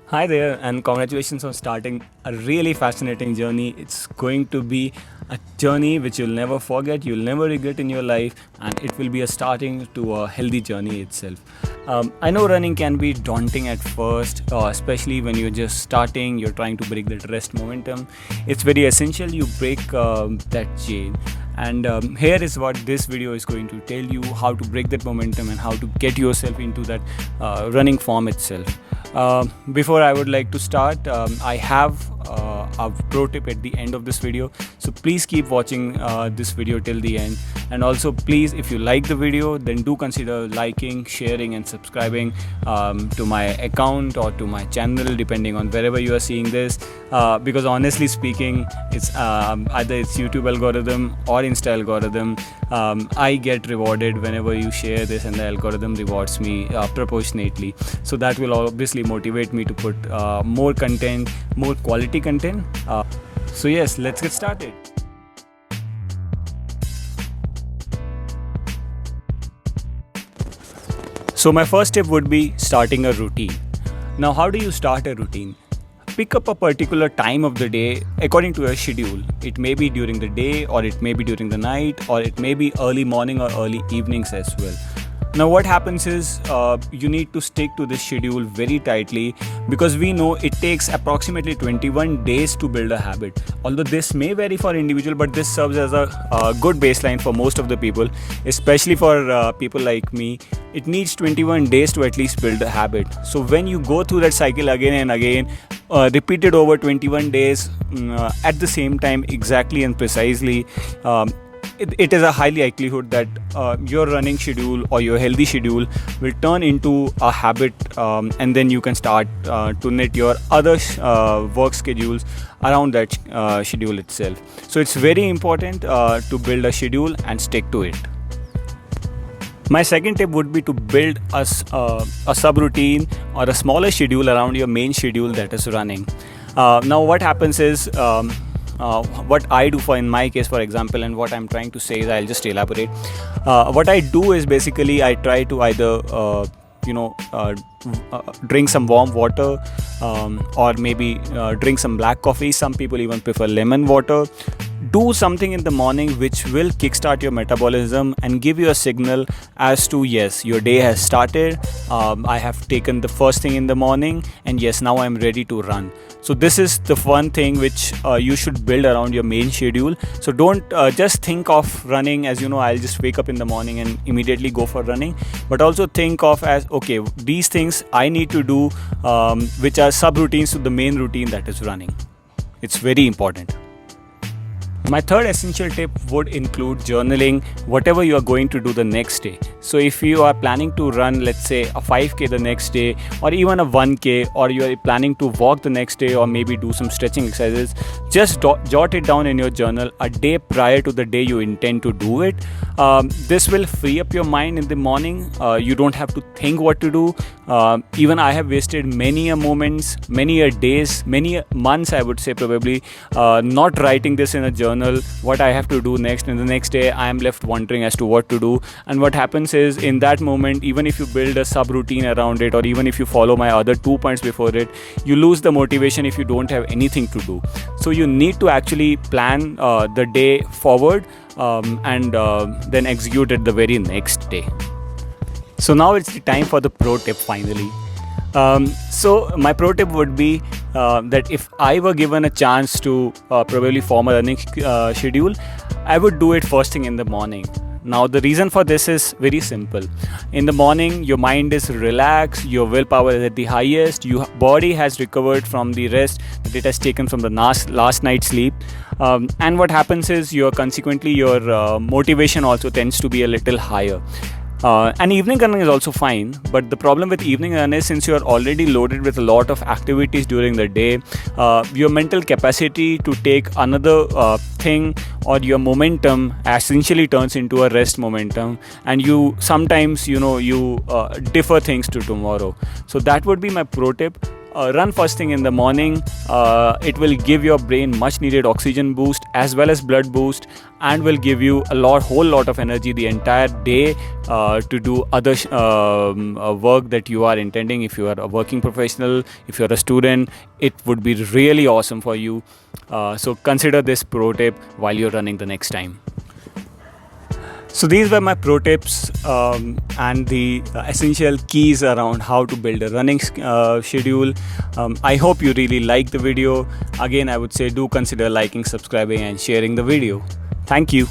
Hi there, and congratulations on starting a really fascinating journey. It's going to be a journey which you'll never forget, you'll never regret in your life, and it will be a starting to a healthy journey itself. I know running can be daunting at first, especially when you're just starting, you're trying to break that rest momentum. It's very essential you break that chain. And here is what this video is going to tell you: how to break that momentum and how to get yourself into that running form itself. Before I would like to start, I have a pro tip at the end of this video, so please keep watching this video till the end. And also, please, if you like the video, then do consider liking, sharing and subscribing to my account or to my channel, depending on wherever you are seeing this, because honestly speaking, it's either it's YouTube algorithm or Insta algorithm. I get rewarded whenever you share this, and the algorithm rewards me proportionately. So that will obviously motivate me to put more content, more quality content. So yes, let's get started. So my first tip would be starting a routine. Now, how do you start a routine? Pick up a particular time of the day according to your schedule. It may be during the day, or it may be during the night, or it may be early morning or early evenings as well. Now, what happens is you need to stick to this schedule very tightly, because we know it takes approximately 21 days to build a habit. Although this may vary for individual, but this serves as a good baseline for most of the people, especially for people like me. It needs 21 days to at least build a habit. So when you go through that cycle again and again, repeated over 21 days at the same time, exactly and precisely, it is a high likelihood that your running schedule or your healthy schedule will turn into a habit, and then you can start to knit your other work schedules around that schedule itself. So it's very important to build a schedule and stick to it. My second tip would be to build a subroutine or a smaller schedule around your main schedule, that is running. Now what happens is, what I do in my case, for example, and what I'm trying to say is, I'll just elaborate. What I do is basically I try to either drink some warm water, or maybe drink some black coffee. Some people even prefer lemon water. Do something in the morning which will kickstart your metabolism and give you a signal as to, yes, your day has started. I have taken the first thing in the morning, and yes, now I'm ready to run. So this is the one thing which you should build around your main schedule. So don't just think of running as, I'll just wake up in the morning and immediately go for running, but also think of as, okay, these things I need to do, which are subroutines to the main routine, that is running. It's very important. My third essential tip would include journaling whatever you are going to do the next day. So if you are planning to run, let's say, a 5K the next day, or even a 1K, or you are planning to walk the next day, or maybe do some stretching exercises, just jot it down in your journal a day prior to the day you intend to do it. This will free up your mind in the morning. You don't have to think what to do. Even I have wasted many a moments, many a days, many a months, I would say probably, not writing this in a journal, what I have to do next, and the next day I am left wondering as to what to do. And what happens is, in that moment, even if you build a subroutine around it, or even if you follow my other 2 points before it, you lose the motivation if you don't have anything to do. So you need to actually plan the day forward, and then execute it the very next day. So now it's the time for the pro tip finally. So my pro tip would be that if I were given a chance to probably form a running schedule, I would do it first thing in the morning. Now the reason for this is very simple. In the morning, your mind is relaxed, your willpower is at the highest, your body has recovered from the rest that it has taken from the last night's sleep, and what happens is, consequently your motivation also tends to be a little higher. And evening running is also fine, but the problem with evening run is, since you are already loaded with a lot of activities during the day, your mental capacity to take another thing, or your momentum, essentially turns into a rest momentum, and you sometimes defer things to tomorrow. So that would be my pro tip. run first thing in the morning. It will give your brain much needed oxygen boost as well as blood boost, and will give you whole lot of energy the entire day to do other work that you are intending. If you are a working professional, if you're a student, it would be really awesome for you. So consider this pro tip while you're running the next time. So these were my pro tips and the essential keys around how to build a running schedule. I hope you really liked the video. Again, I would say do consider liking, subscribing and sharing the video. Thank you.